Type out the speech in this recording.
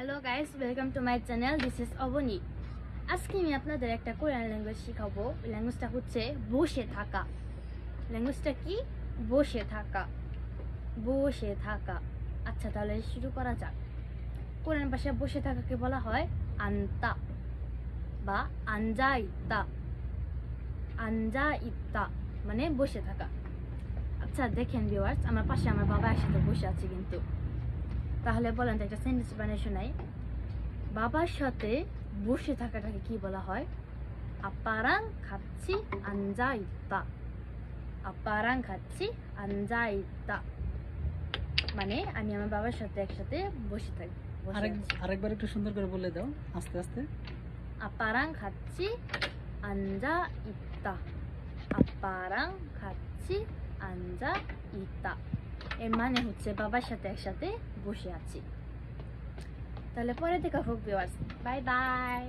Hello guys, welcome to my channel. This is Abani. আজকে আমি আপনাদের একটা কোরিয়ান ল্যাঙ্গুয়েজ শেখাবো। ল্যাঙ্গুয়েজটা হচ্ছে বসে থাকা। ল্যাঙ্গুয়েজটা কি? বসে থাকা, বসে থাকা। আচ্ছা, তাহলে শুরু করা যাক। কোরিয়ান ভাষায় বসে থাকাকে বলা হয় আনতা বা আনজা ইত্তা। আনজা ইত্তা মানে বসে থাকা। আচ্ছা দেখেন ভিউয়ার্স, আমার পাশে আমার বাবা একসাথে বসে আছে কিন্তু। তাহলে বলেন তো, একটা সেন্টেন্স বানিয়ে শোনাই। বাবার সাথে বসে থাকাটাকে কি বলা হয়? আপারাং 같이 앉아 있다। আপারাং 같이 앉아 있다 মানে আমি আমার বাবার সাথে একসাথে বসে থাকি। আরেকবার একটু সুন্দর করে বলে দাও, আস্তে আস্তে। আপারাং 같이 앉아 있다। আপারাং 같이 앉아 있다 এর মানে হচ্ছে বাবার সাথে একসাথে বসে আছি। তাহলে পরে দেখা হোক ভিউয়ার্স। Bye bye.